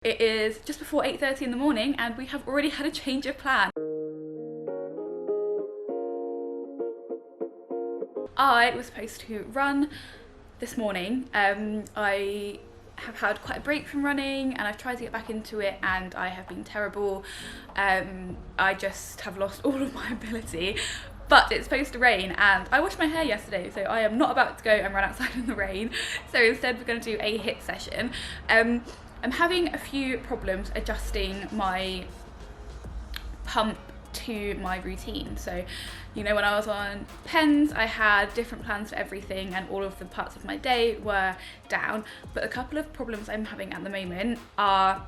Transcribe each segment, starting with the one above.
It is just before 8:30 in the morning and we have already had a change of plan. I was supposed to run this morning. I have had quite a break from running and I've tried to get back into it and I have been terrible. I just have lost all of my ability. But it's supposed to rain and I washed my hair yesterday, so I am not about to go and run outside in the rain. So instead we're going to do a HIIT session. I'm having a few problems adjusting my pump to my routine. So, you know, when I was on pens, I had different plans for everything and all of the parts of my day were down. But a couple of problems I'm having at the moment are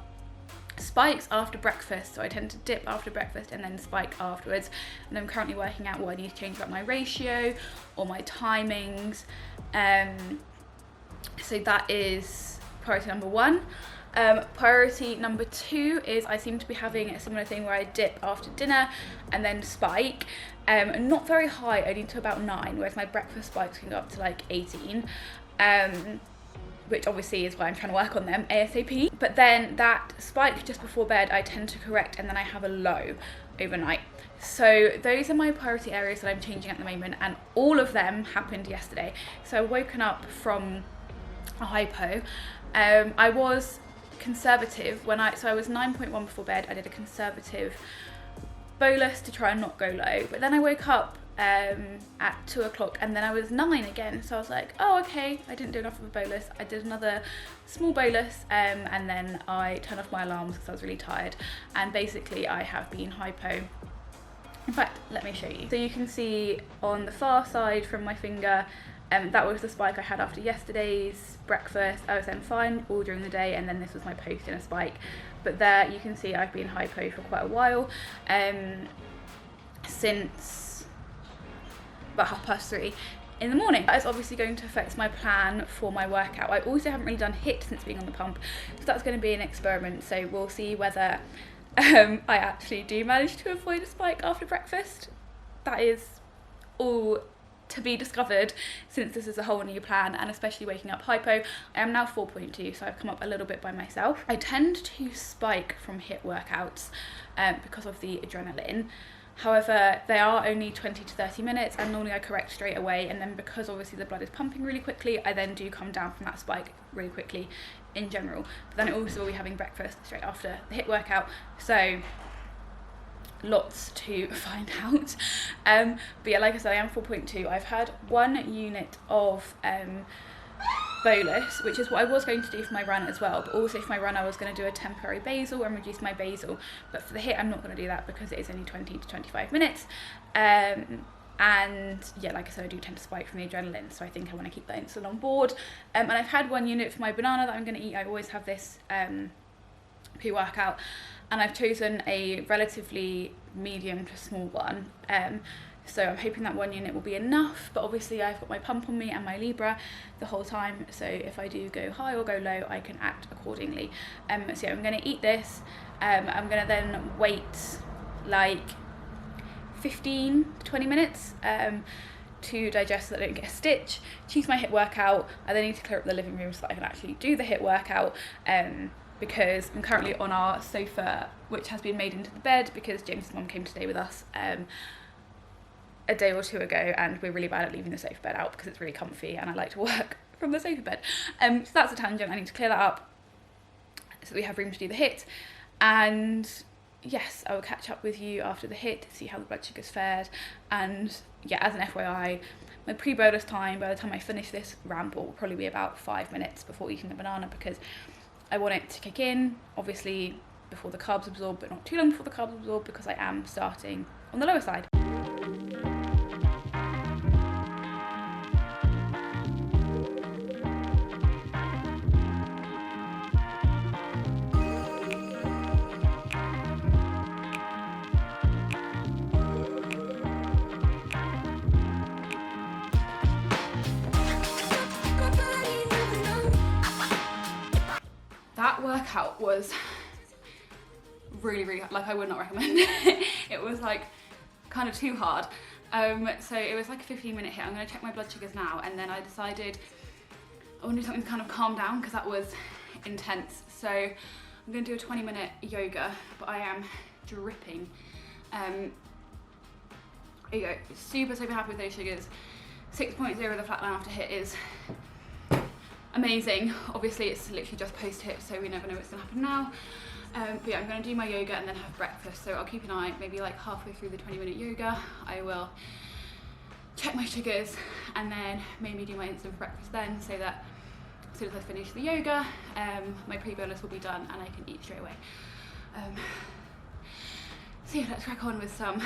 spikes after breakfast. So I tend to dip after breakfast and then spike afterwards. And I'm currently working out what I need to change about my ratio or my timings. So that is priority number one. Priority number two is I seem to be having a similar thing where I dip after dinner and then spike. Not very high, only to about 9, whereas my breakfast spikes can go up to like 18. Which obviously is why I'm trying to work on them ASAP. But then that spike just before bed I tend to correct and then I have a low overnight. So those are my priority areas that I'm changing at the moment, and all of them happened yesterday. So I've woken up from a hypo. I was conservative when I was 9.1 before bed. I did a conservative bolus to try and not go low, but then I woke up at 2 o'clock and then I was 9 again, so I was like, oh okay, I didn't do enough of a bolus. I did another small bolus and then I turned off my alarms because I was really tired, and basically I have been hypo. In fact, let me show you. So you can see on the far side from my finger, that was the spike I had after yesterday's breakfast. I was then fine all during the day, and then this was my post-dinner spike. But there you can see I've been hypo for quite a while, since about 3:30 in the morning. That is obviously going to affect my plan for my workout. I also haven't really done HIIT since being on the pump, so that's going to be an experiment. So we'll see whether I actually do manage to avoid a spike after breakfast. That is all to be discovered, since this is a whole new plan, and especially waking up hypo. I am now 4.2, so I've come up a little bit by myself. I tend to spike from HIIT workouts because of the adrenaline. However, they are only 20 to 30 minutes and normally I correct straight away, and then because obviously the blood is pumping really quickly, I then do come down from that spike really quickly in general. But then I also will be having breakfast straight after the HIIT workout, so lots to find out. But yeah, like I said, I am 4.2. I've had 1 unit of bolus, which is what I was going to do for my run as well, but also for my run I was going to do a temporary basal and reduce my basal, but for the HIIT I'm not going to do that because it is only 20 to 25 minutes. And yeah, like I said, I do tend to spike from the adrenaline, so I think I want to keep that insulin on board. And I've had 1 unit for my banana that I'm going to eat. I always have this pre-workout, and I've chosen a relatively medium to small one. So I'm hoping that 1 unit will be enough, but obviously I've got my pump on me and my Libra the whole time, so if I do go high or go low, I can act accordingly. So yeah, I'm going to eat this. I'm going to then wait like 15 to 20 minutes to digest so that I don't get a stitch, choose my HIIT workout. I then need to clear up the living room so that I can actually do the HIIT workout, because I'm currently on our sofa, which has been made into the bed because James's mum came to stay with us a day or 2 ago, and we're really bad at leaving the sofa bed out because it's really comfy and I like to work from the sofa bed. So that's a tangent. I need to clear that up so that we have room to do the HIIT. And yes, I will catch up with you after the HIIT to see how the blood sugar's fared. And yeah, as an FYI, my pre-bolus time, by the time I finish this ramble, will probably be about 5 minutes before eating the banana, because I want it to kick in, obviously before the carbs absorb, but not too long before the carbs absorb, because I am starting on the lower side. That workout was really hard. Like, I would not recommend it. It was like kind of too hard. So it was like a 15-minute HIIT. I'm going to check my blood sugars now, and then I decided I want to do something to kind of calm down because that was intense. So I'm going to do a 20-minute yoga, but I am dripping. There you go, super happy with those sugars. 6.0 the flat line after HIIT is amazing. Obviously it's literally just post HIIT, so we never know what's going to happen now. But yeah, I'm going to do my yoga and then have breakfast, so I'll keep an eye, maybe like halfway through the 20-minute yoga, I will check my sugars and then maybe do my insulin for breakfast then, so that as soon as I finish the yoga, my pre-bolus will be done and I can eat straight away. So yeah, let's crack on with some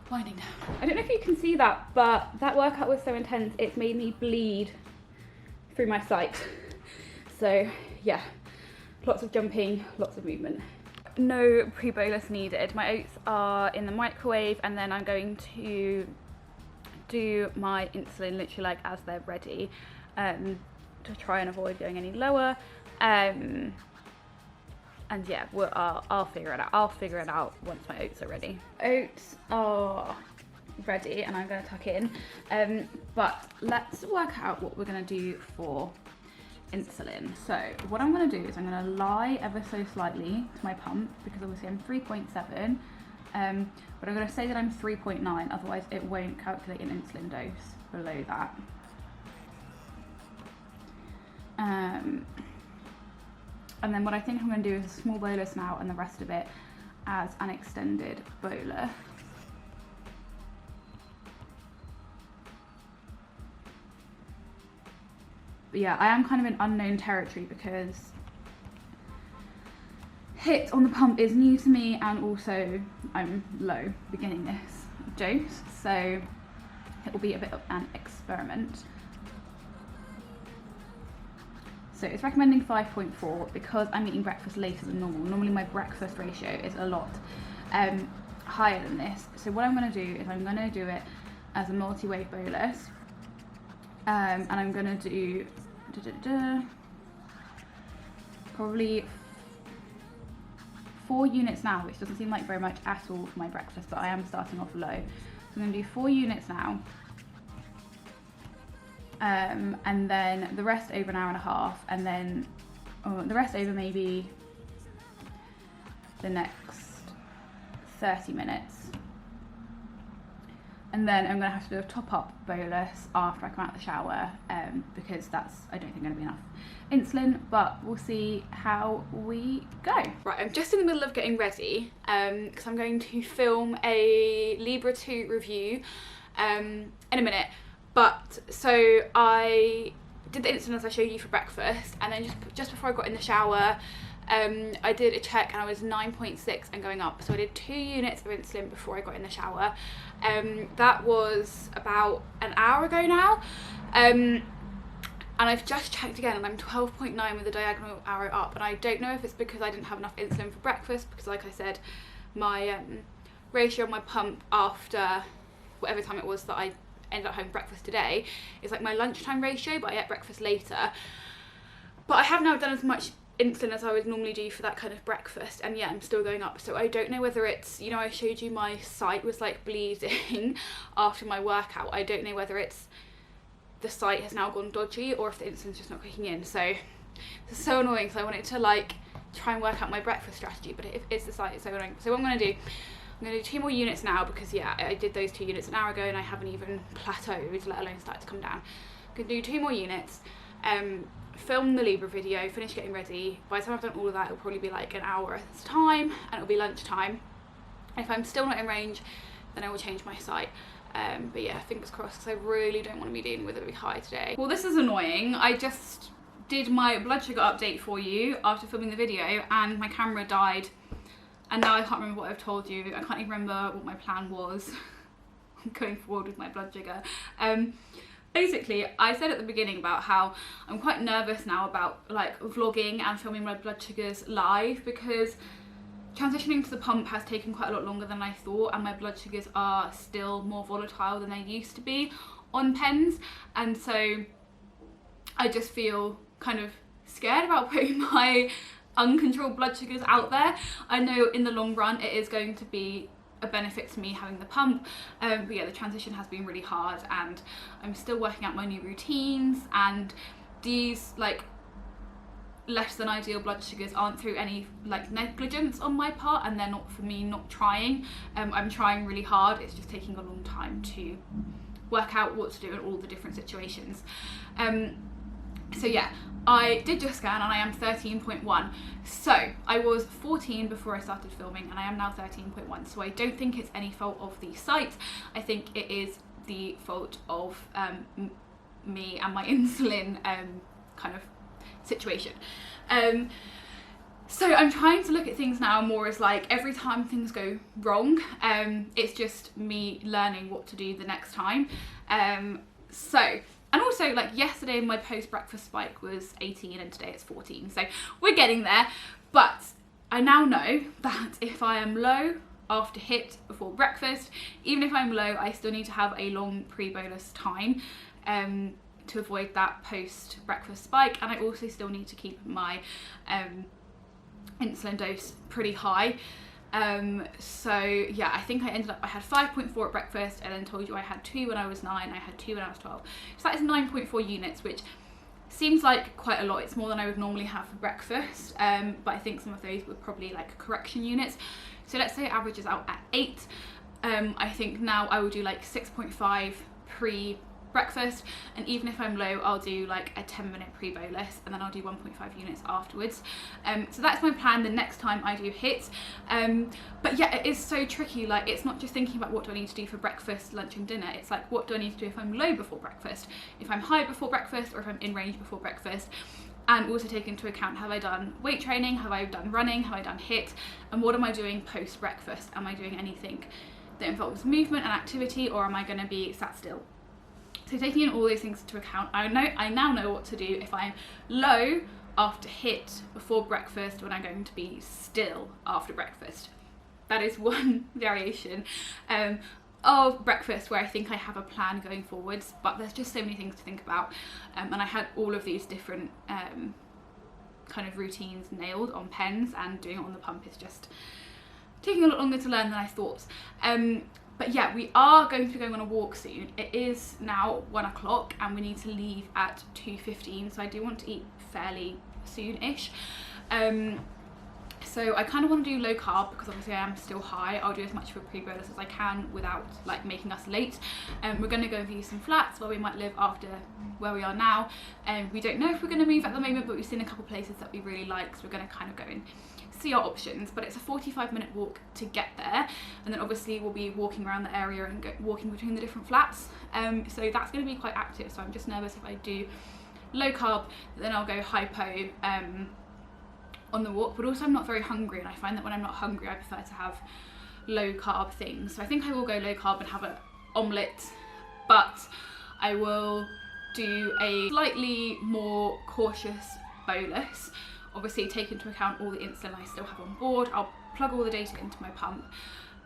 winding down. I don't know if you can see that, but that workout was so intense, it's made me bleed through my sight. So yeah, lots of jumping, lots of movement. No pre-bolus needed. My oats are in the microwave and then I'm going to do my insulin literally like as they're ready, to try and avoid going any lower. And yeah, I'll figure it out. I'll figure it out once my oats are ready. Oats are ready and I'm going to tuck in. But let's work out what we're going to do for insulin. So what I'm going to do is I'm going to lie ever so slightly to my pump, because obviously I'm 3.7. But I'm going to say that I'm 3.9, otherwise it won't calculate an insulin dose below that. And then what I think I'm going to do is a small bolus now and the rest of it as an extended bolus. But yeah, I am kind of in unknown territory because HIIT on the pump is new to me, and also I'm low beginning this dose, so it will be a bit of an experiment. So it's recommending 5.4 because I'm eating breakfast later than normal. Normally my breakfast ratio is a lot higher than this. So what I'm going to do is I'm going to do it as a multi-wave bolus, and I'm going to do probably 4 units now, which doesn't seem like very much at all for my breakfast, but I am starting off low. So I'm going to do 4 units now. And then the rest over an hour and a half, and then the rest over maybe the next 30 minutes. And then I'm going to have to do a top-up bolus after I come out of the shower, because that's, I don't think, going to be enough insulin, but we'll see how we go. Right, I'm just in the middle of getting ready, because I'm going to film a Libre 2 review in a minute. But so I did the insulin as I showed you for breakfast, and then just before I got in the shower, I did a check and I was 9.6 and going up. So I did 2 units of insulin before I got in the shower. That was about an hour ago now. And I've just checked again and I'm 12.9 with the diagonal arrow up. And I don't know if it's because I didn't have enough insulin for breakfast, because like I said, my ratio on my pump after whatever time it was that I ended up having breakfast today is like my lunchtime ratio, but I ate breakfast later. But I have now done as much insulin as I would normally do for that kind of breakfast, and yeah, I'm still going up. So I don't know whether it's, you know, I showed you my sight was like bleeding after my workout. I don't know whether it's the sight has now gone dodgy or if the insulin's just not kicking in. So it's so annoying, because I wanted to like try and work out my breakfast strategy, but if it's the sight, it's so annoying. So what I'm going to do, I'm going to do 2 more units now, because yeah, I did those 2 units an hour ago and I haven't even plateaued, let alone started to come down. I'm going to do 2 more units, film the Libre video, finish getting ready. By the time I've done all of that, it'll probably be like an hour's time, and it'll be lunchtime. And if I'm still not in range, then I will change my sight. But yeah, fingers crossed, because I really don't want to be dealing with it really high today. Well, this is annoying. I just did my blood sugar update for you after filming the video, and my camera died. And now I can't remember what I've told you. I can't even remember what my plan was going forward with my blood sugar. Basically, I said at the beginning about how I'm quite nervous now about like vlogging and filming my blood sugars live, because transitioning to the pump has taken quite a lot longer than I thought, and my blood sugars are still more volatile than they used to be on pens. And so I just feel kind of scared about putting my uncontrolled blood sugars out there. I know in the long run it is going to be a benefit to me having the pump, but yeah, the transition has been really hard, and I'm still working out my new routines, and these like less than ideal blood sugars aren't through any like negligence on my part, and they're not for me not trying. I'm trying really hard, it's just taking a long time to work out what to do in all the different situations. So yeah, I did just scan and I am 13.1. So I was 14 before I started filming and I am now 13.1. So I don't think it's any fault of the site. I think it is the fault of me and my insulin kind of situation. So I'm trying to look at things now more as like every time things go wrong, it's just me learning what to do the next time. And also, like yesterday my post-breakfast spike was 18 and today it's 14, so we're getting there. But I now know that if I am low after HIIT before breakfast, even if I'm low, I still need to have a long pre-bolus time to avoid that post-breakfast spike, and I also still need to keep my insulin dose pretty high. So yeah, I think I had 5.4 at breakfast, and then told you I had 2 when I was 9, I had 2 when I was 12. So that is 9.4 units, which seems like quite a lot. It's more than I would normally have for breakfast, but I think some of those were probably like correction units. So let's say it averages out at 8. I think now I will do like 6.5 pre-breakfast, and even if I'm low, I'll do like a 10-minute pre-bolus, and then I'll do 1.5 units afterwards. So that's my plan the next time I do HIIT. But yeah, it is so tricky. Like, it's not just thinking about what do I need to do for breakfast, lunch and dinner. It's like, what do I need to do if I'm low before breakfast, if I'm high before breakfast, or if I'm in range before breakfast. And also take into account, have I done weight training, have I done running, have I done HIIT, and what am I doing post breakfast? Am I doing anything that involves movement and activity, or am I going to be sat still? So taking in all those things into account, I now know what to do if I'm low after HIIT before breakfast, when I'm going to be still after breakfast. That is one variation of breakfast where I think I have a plan going forwards, but there's just so many things to think about. And I had all of these different kind of routines nailed on pens, and doing it on the pump is just taking a lot longer to learn than I thought. But yeah, we are going to be going on a walk soon. It is now 1 o'clock and we need to leave at 2:15, so I do want to eat fairly soon-ish. So I kind of want to do low carb because obviously I am still high. I'll do as much of a pre-bolus as I can without like making us late. We're going to go view some flats where we might live after where we are now. We don't know if we're going to move at the moment, but we've seen a couple places that we really like, so we're going to kind of go and see our options. But it's a 45-minute walk to get there, and then obviously we'll be walking around the area and walking between the different flats. So that's going to be quite active, so I'm just nervous if I do low carb, then I'll go hypo on the walk. But also I'm not very hungry, and I find that when I'm not hungry I prefer to have low carb things. So I think I will go low carb and have an omelette, but I will do a slightly more cautious bolus. Obviously take into account all the insulin I still have on board. I'll plug all the data into my pump,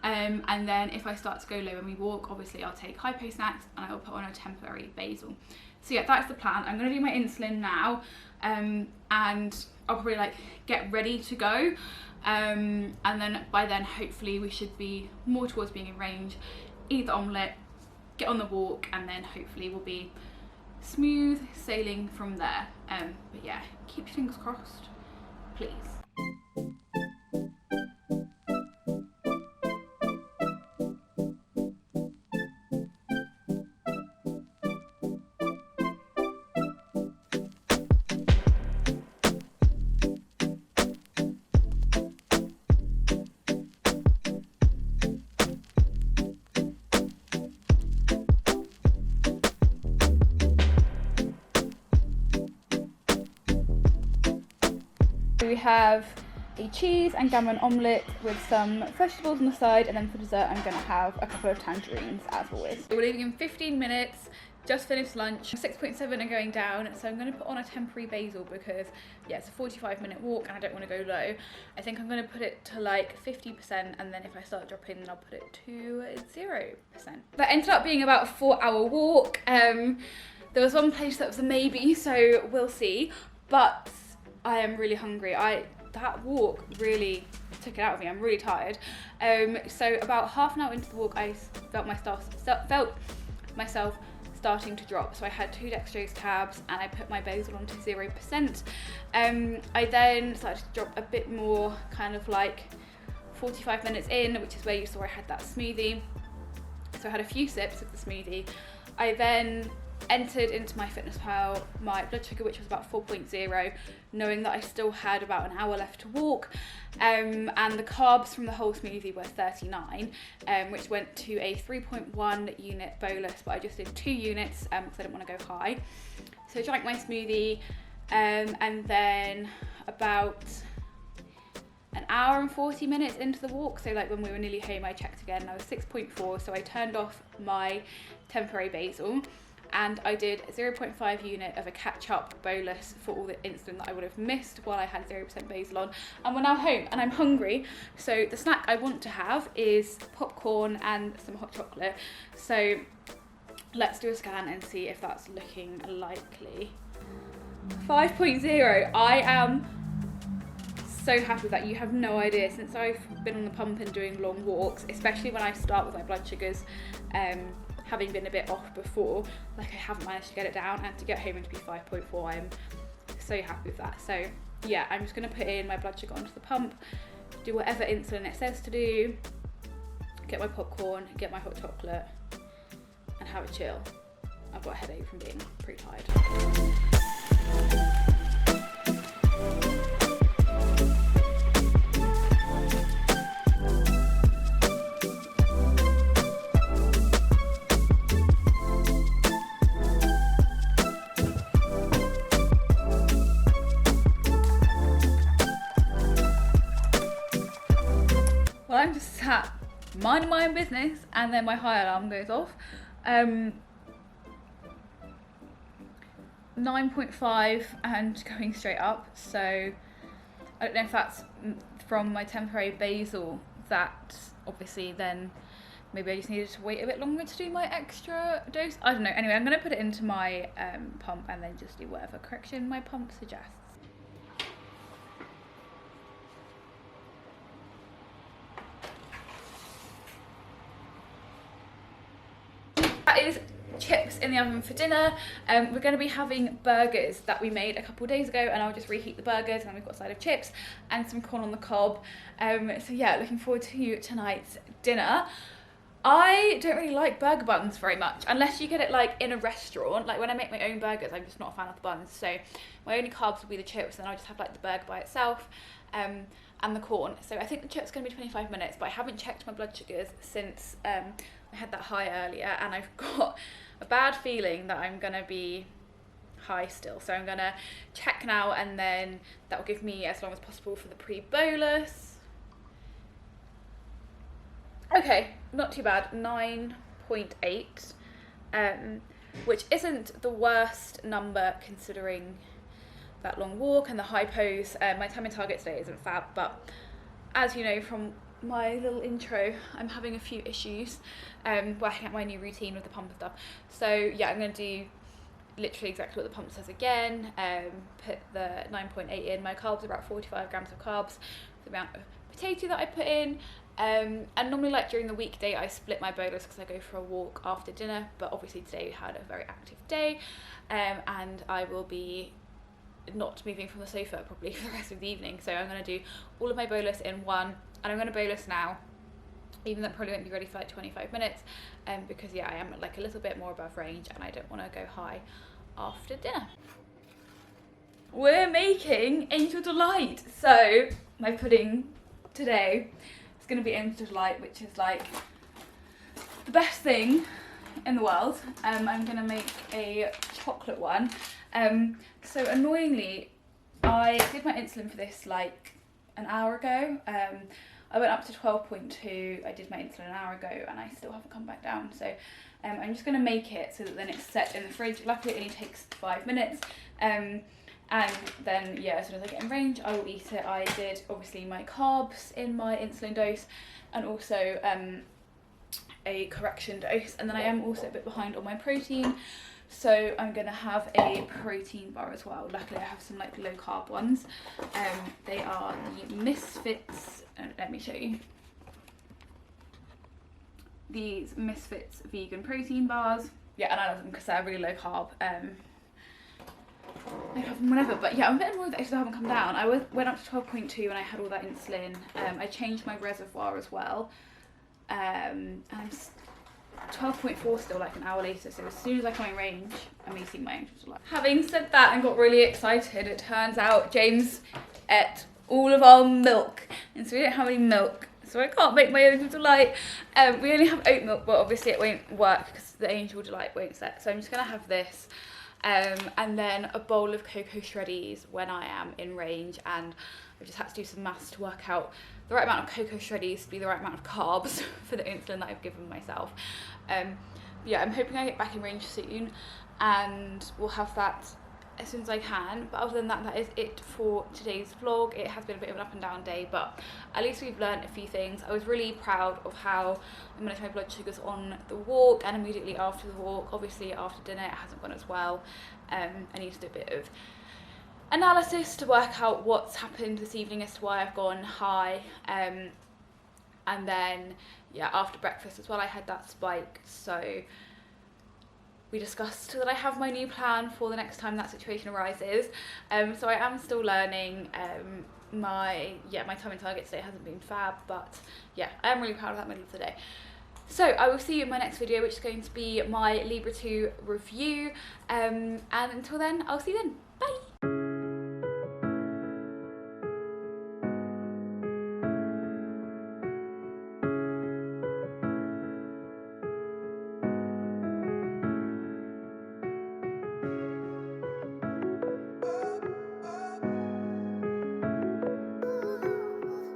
and then if I start to go low when we walk, obviously I'll take hypo snacks and I will put on a temporary basal. So yeah, that's the plan. I'm going to do my insulin now, and I'll probably like get ready to go, and then by then hopefully we should be more towards being in range, eat the omelette, get on the walk, and then hopefully we'll be smooth sailing from there. But yeah, keep your fingers crossed, please. We have a cheese and gammon omelette with some vegetables on the side, and then for dessert I'm going to have a couple of tangerines as always. We're leaving in 15 minutes, just finished lunch. 6.7 are going down, so I'm going to put on a temporary basal because yeah, it's a 45-minute walk and I don't want to go low. I think I'm going to put it to like 50%, and then if I start dropping then I'll put it to 0%. That ended up being about a 4-hour walk. There was one place that was a maybe, so we'll see, but I am really hungry. That walk really took it out of me. I'm really tired. So about half an hour into the walk, I felt myself starting to drop. So I had 2 dextrose tabs and I put my basal onto 0%. I then started to drop a bit more, kind of like 45 minutes in, which is where you saw I had that smoothie. So I had a few sips of the smoothie. I then entered into my MyFitnessPal my blood sugar, which was about 4.0, knowing that I still had about an hour left to walk, and the carbs from the whole smoothie were 39, which went to a 3.1 unit bolus, but I just did 2 units because I didn't want to go high. So I drank my smoothie, and then about an hour and 40 minutes into the walk, so like when we were nearly home, I checked again and I was 6.4, so I turned off my temporary basal and I did 0.5 unit of a catch-up bolus for all the insulin that I would have missed while I had 0% basal on. And we're now home and I'm hungry, so the snack I want to have is popcorn and some hot chocolate. So let's do a scan and see if that's looking likely. 5.0, I am so happy with that. You have no idea, since I've been on the pump and doing long walks, especially when I start with my blood sugars having been a bit off before, like I haven't managed to get it down, and to get home and to be 5.4, I'm so happy with that. So yeah, I'm just going to put in my blood sugar onto the pump, do whatever insulin it says to do, get my popcorn, get my hot chocolate and have a chill. I've got a headache from being pretty tired. Well, I'm just sat minding my own business and then my high alarm goes off. 9.5 and going straight up, so I don't know if that's from my temporary basal, that obviously then maybe I just needed to wait a bit longer to do my extra dose. I don't know. Anyway, I'm going to put it into my pump and then just do whatever correction my pump suggests. That is chips in the oven for dinner. We're going to be having burgers that we made a couple of days ago, and I'll just reheat the burgers, and then we've got a side of chips and some corn on the cob. So yeah, looking forward to tonight's dinner. I don't really like burger buns very much, unless you get it like in a restaurant. Like when I make my own burgers, I'm just not a fan of the buns. So my only carbs will be the chips, and I'll just have like the burger by itself, and the corn. So I think the chips are going to be 25 minutes, but I haven't checked my blood sugars since I had that high earlier, and I've got a bad feeling that I'm going to be high still. So I'm going to check now, and then that will give me as long as possible for the pre-bolus. Okay, not too bad, 9.8, which isn't the worst number considering that long walk and the high pose. My time in target today isn't fab, but as you know from my little intro, I'm having a few issues working out my new routine with the pump and stuff. So yeah, I'm going to do literally exactly what the pump says again, put the 9.8 in. My carbs are about 45 grams of carbs, the amount of potato that I put in. And normally, like during the weekday, I split my bolus because I go for a walk after dinner, but obviously today we had a very active day, and I will be not moving from the sofa probably for the rest of the evening. So I'm going to do all of my bolus in one, and I'm going to bolus now, even though it probably won't be ready for like 25 minutes, because yeah, I am like a little bit more above range and I don't want to go high after dinner. We're making Angel Delight. So my pudding today is going to be Angel Delight, which is like the best thing in the world. I'm going to make a chocolate one. So annoyingly, I did my insulin for this like an hour ago. I went up to 12.2, I did my insulin an hour ago, and I still haven't come back down. So I'm just going to make it so that then it's set in the fridge. Luckily it only takes 5 minutes. And then yeah, as soon as I get in range, I will eat it. I did obviously my carbs in my insulin dose, and also a correction dose. And then I am also a bit behind on my protein. So I'm going to have a protein bar as well. Luckily I have some like low carb ones. They are the Misfits, let me show you. These Misfits vegan protein bars. yeah, and I love them because they're really low carb. I have them whenever, but yeah, I'm a bit annoyed that I still haven't come down. I went up to 12.2 when I had all that insulin. I changed my reservoir as well, and I'm 12.4 still, like an hour later. So as soon as I come in range, I'm eating my Angel Delight. Having said that and got really excited, it turns out James ate all of our milk, and so we don't have any milk. So I can't make my Angel Delight. We only have oat milk, but obviously it won't work because the Angel Delight won't set. So I'm just gonna have this. And then a bowl of cocoa shreddies when I am in range, and I just had to do some maths to work out the right amount of cocoa shreddies to be the right amount of carbs for the insulin that I've given myself. Yeah, I'm hoping I get back in range soon, and we'll have that as soon as I can. But other than that, that is it for today's vlog. It has been a bit of an up and down day, but at least we've learned a few things. I was really proud of how I managed my blood sugars on the walk and immediately after the walk. Obviously after dinner it hasn't gone as well. I need to do a bit of analysis to work out what's happened this evening as to why I've gone high. And then yeah, after breakfast as well I had that spike, so we discussed that I have my new plan for the next time that situation arises. So I am still learning. My time and target today hasn't been fab, but yeah, I am really proud of that middle of the day. So I will see you in my next video, which is going to be my Libra 2 review. And until then, I'll see you then. Bye!